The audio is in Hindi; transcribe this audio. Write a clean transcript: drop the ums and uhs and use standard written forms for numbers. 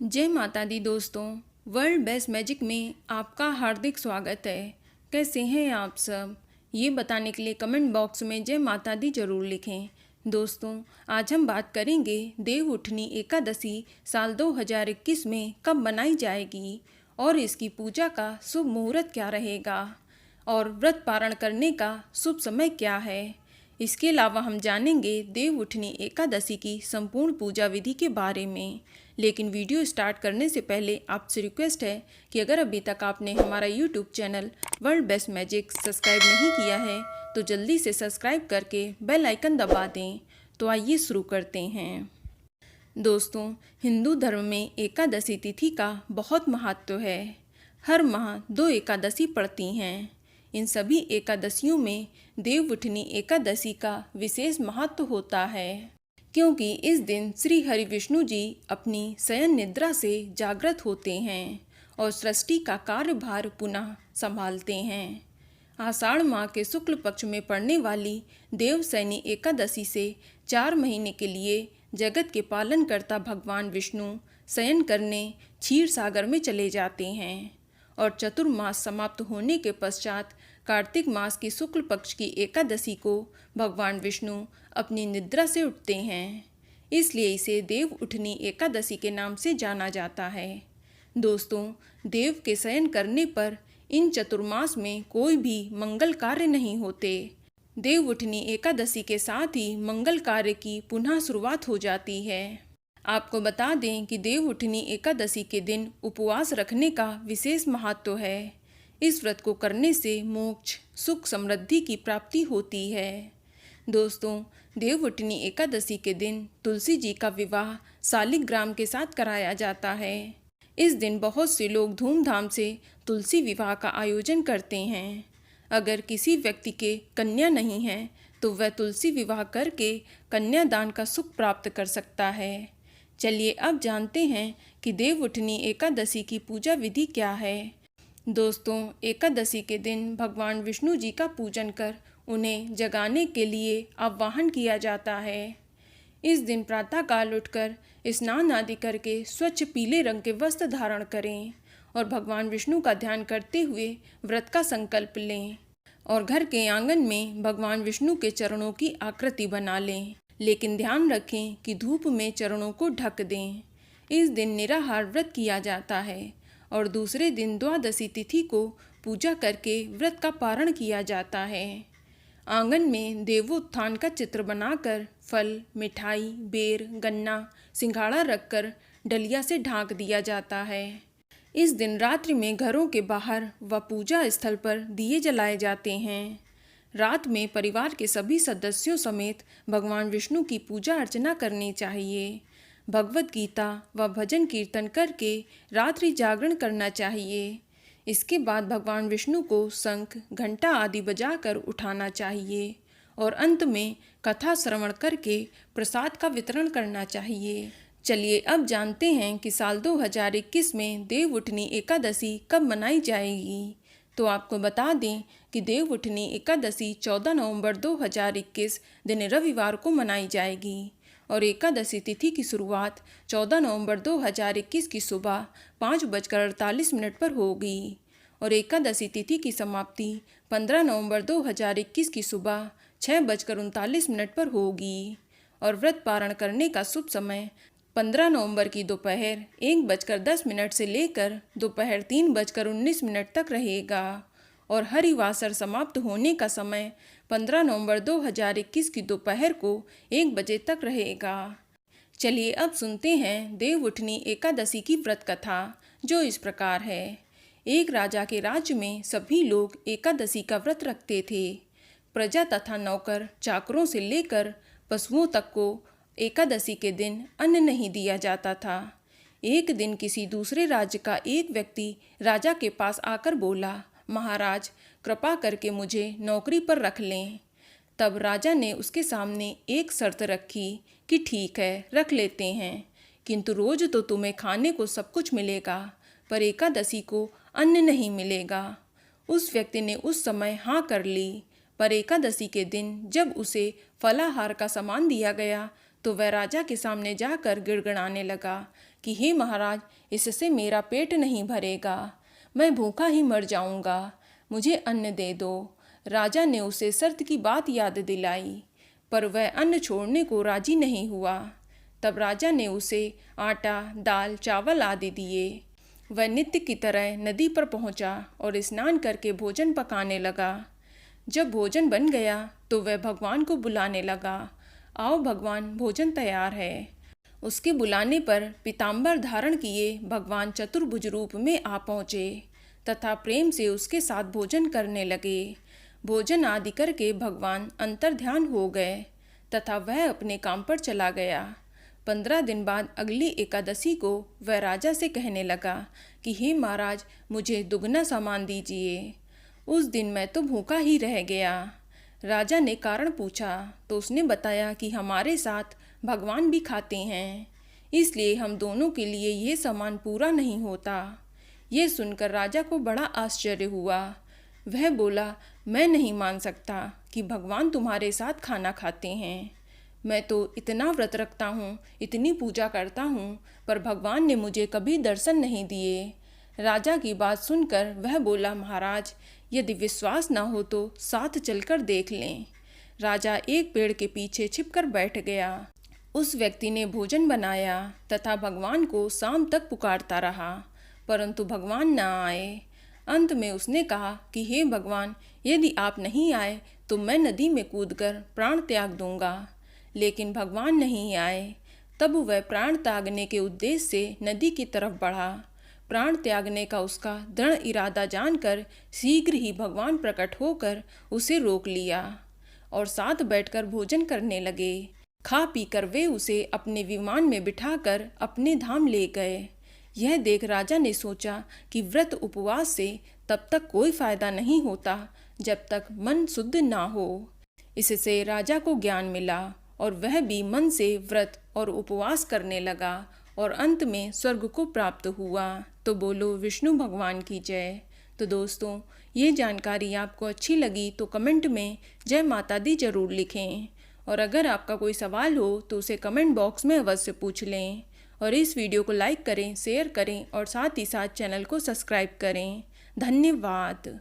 जय माता दी दोस्तों। वर्ल्ड बेस्ट मैजिक में आपका हार्दिक स्वागत है। कैसे हैं आप सब? ये बताने के लिए कमेंट बॉक्स में जय माता दी जरूर लिखें। दोस्तों, आज हम बात करेंगे देव उठनी एकादशी साल 2021 में कब मनाई जाएगी और इसकी पूजा का शुभ मुहूर्त क्या रहेगा और व्रत पारण करने का शुभ समय क्या है। इसके अलावा हम जानेंगे देव उठनी एकादशी की संपूर्ण पूजा विधि के बारे में। लेकिन वीडियो स्टार्ट करने से पहले आपसे रिक्वेस्ट है कि अगर अभी तक आपने हमारा YouTube channel world best magic subscribe नहीं किया है तो जल्दी से सब्सक्राइब करके बेल आइकन दबा दें। तो आइए शुरू करते हैं। दोस्तों, हिंदू धर्म में एकादशी तिथि का बहुत महत्व है। हर माह 2 एकादशी पड़ती हैं। इन सभी एकादशियों में देव उठनी एकादशी का विशेष महत्व होता है, क्योंकि इस दिन श्री हरि विष्णु जी अपनी शयन निद्रा से जागृत होते हैं और सृष्टि का कार्यभार पुनः संभालते हैं। आषाढ़ माह के शुक्ल पक्ष में पड़ने वाली देवशयनी एकादशी से 4 महीने के लिए जगत के पालनकर्ता भगवान विष्णु शयन करने क्षीर सागर में चले जाते हैं और चतुर्मास समाप्त होने के पश्चात कार्तिक मास की शुक्ल पक्ष की एकादशी को भगवान विष्णु अपनी निद्रा से उठते हैं। इसलिए इसे देव उठनी एकादशी के नाम से जाना जाता है। दोस्तों, देव के शयन करने पर इन चतुर्मास में कोई भी मंगल कार्य नहीं होते। देव उठनी एकादशी के साथ ही मंगल कार्य की पुनः शुरुआत हो जाती है। आपको बता दें कि देव उठनी एकादशी के दिन उपवास रखने का विशेष महत्व है। इस व्रत को करने से मोक्ष, सुख, समृद्धि की प्राप्ति होती है। दोस्तों, देव उठनी एकादशी के दिन तुलसी जी का विवाह शालिग्राम के साथ कराया जाता है। इस दिन बहुत से लोग धूमधाम से तुलसी विवाह का आयोजन करते हैं। अगर किसी व्यक्ति के कन्या नहीं है तो वह तुलसी विवाह करके कन्यादान का सुख प्राप्त कर सकता है। चलिए अब जानते हैं कि देव उठनी एकादशी की पूजा विधि क्या है। दोस्तों, एकादशी के दिन भगवान विष्णु जी का पूजन कर उन्हें जगाने के लिए आवाहन किया जाता है। इस दिन प्रातःकाल उठकर स्नान आदि करके स्वच्छ पीले रंग के वस्त्र धारण करें और भगवान विष्णु का ध्यान करते हुए व्रत का संकल्प लें और घर के आंगन में भगवान विष्णु के चरणों की आकृति बना लें। लेकिन ध्यान रखें कि धूप में चरणों को ढक दें। इस दिन निराहार व्रत किया जाता है और दूसरे दिन द्वादशी तिथि को पूजा करके व्रत का पारण किया जाता है। आंगन में देवोत्थान का चित्र बनाकर फल, मिठाई, बेर, गन्ना, सिंघाड़ा रखकर डलिया से ढांक दिया जाता है। इस दिन रात्रि में घरों के बाहर व पूजा स्थल पर दिए जलाए जाते हैं। रात में परिवार के सभी सदस्यों समेत भगवान विष्णु की पूजा अर्चना करनी चाहिए। भगवत गीता व भजन कीर्तन करके रात्रि जागरण करना चाहिए। इसके बाद भगवान विष्णु को शंख, घंटा आदि बजाकर उठाना चाहिए और अंत में कथा श्रवण करके प्रसाद का वितरण करना चाहिए। चलिए अब जानते हैं कि साल 2021 में देव उठनी एकादशी कब मनाई जाएगी। तो आपको बता दें कि देव उठनी एकादशी 14 नवंबर 2021 दिन रविवार को मनाई जाएगी और एकादशी तिथि की शुरुआत 14 नवंबर 2021 की सुबह 5:48 पर होगी और एकादशी तिथि की समाप्ति 15 नवंबर 2021 की सुबह 6:39 पर होगी और व्रत पारण करने का शुभ समय 15 नवंबर की दोपहर 1:10 से लेकर दोपहर 3:19 तक रहेगा और हरिवासर समाप्त होने का समय 15 नवंबर 2021 की दोपहर को 1 बजे तक रहेगा। चलिए अब सुनते हैं देव उठनी एकादशी की व्रत कथा, जो इस प्रकार है। एक राजा के राज्य में सभी लोग एकादशी का व्रत रखते थे। प्रजा तथा नौकर चाकरों से लेकर पशुओं तक को एकादशी के दिन अन्न नहीं दिया जाता था। एक दिन किसी दूसरे राज्य का एक व्यक्ति राजा के पास आकर बोला, महाराज, कृपा करके मुझे नौकरी पर रख लें। तब राजा ने उसके सामने एक शर्त रखी कि ठीक है, रख लेते हैं, किंतु रोज तो तुम्हें खाने को सब कुछ मिलेगा, पर एकादशी को अन्न नहीं मिलेगा। उस व्यक्ति ने उस समय हाँ कर ली, पर एकादशी के दिन जब उसे फलाहार का सामान दिया गया तो वह राजा के सामने जाकर गिड़गिड़ाने लगा कि हे महाराज, इससे मेरा पेट नहीं भरेगा, मैं भूखा ही मर जाऊंगा, मुझे अन्न दे दो। राजा ने उसे शर्त की बात याद दिलाई, पर वह अन्न छोड़ने को राजी नहीं हुआ। तब राजा ने उसे आटा, दाल, चावल आदि दिए। वह नित्य की तरह नदी पर पहुंचा और स्नान करके भोजन पकाने लगा। जब भोजन बन गया तो वह भगवान को बुलाने लगा, आओ भगवान, भोजन तैयार है। उसके बुलाने पर पीताम्बर धारण किए भगवान चतुर्भुज रूप में आ पहुँचे तथा प्रेम से उसके साथ भोजन करने लगे। भोजन आदि करके भगवान अंतर्ध्यान हो गए तथा वह अपने काम पर चला गया। 15 दिन बाद अगली एकादशी को वह राजा से कहने लगा कि हे महाराज, मुझे दुगना सामान दीजिए। उस दिन मैं तो भूखा ही रह गया। राजा ने कारण पूछा तो उसने बताया कि हमारे साथ भगवान भी खाते हैं, इसलिए हम दोनों के लिए ये सामान पूरा नहीं होता। ये सुनकर राजा को बड़ा आश्चर्य हुआ। वह बोला, मैं नहीं मान सकता कि भगवान तुम्हारे साथ खाना खाते हैं। मैं तो इतना व्रत रखता हूँ, इतनी पूजा करता हूँ, पर भगवान ने मुझे कभी दर्शन नहीं दिए। राजा की बात सुनकर वह बोला, महाराज, यदि विश्वास ना हो तो साथ चलकर देख लें। राजा एक पेड़ के पीछे छिपकर बैठ गया। उस व्यक्ति ने भोजन बनाया तथा भगवान को शाम तक पुकारता रहा, परंतु भगवान न आए। अंत में उसने कहा कि हे भगवान, यदि आप नहीं आए तो मैं नदी में कूदकर प्राण त्याग दूंगा। लेकिन भगवान नहीं आए। तब वह प्राण त्यागने के उद्देश्य से नदी की तरफ बढ़ा। प्राण त्यागने का उसका दृढ़ इरादा जानकर शीघ्र ही भगवान प्रकट होकर उसे रोक लिया और साथ बैठकर भोजन करने लगे। खा पी कर वे उसे अपने विमान में बिठाकर अपने धाम ले गए। यह देख राजा ने सोचा कि व्रत उपवास से तब तक कोई फायदा नहीं होता जब तक मन शुद्ध ना हो। इससे राजा को ज्ञान मिला और वह भी मन से व्रत और उपवास करने लगा और अंत में स्वर्ग को प्राप्त हुआ। तो बोलो विष्णु भगवान की जय। तो दोस्तों, ये जानकारी आपको अच्छी लगी तो कमेंट में जय माता दी जरूर लिखें, और अगर आपका कोई सवाल हो तो उसे कमेंट बॉक्स में अवश्य पूछ लें। और इस वीडियो को लाइक करें, शेयर करें और साथ ही साथ चैनल को सब्सक्राइब करें। धन्यवाद।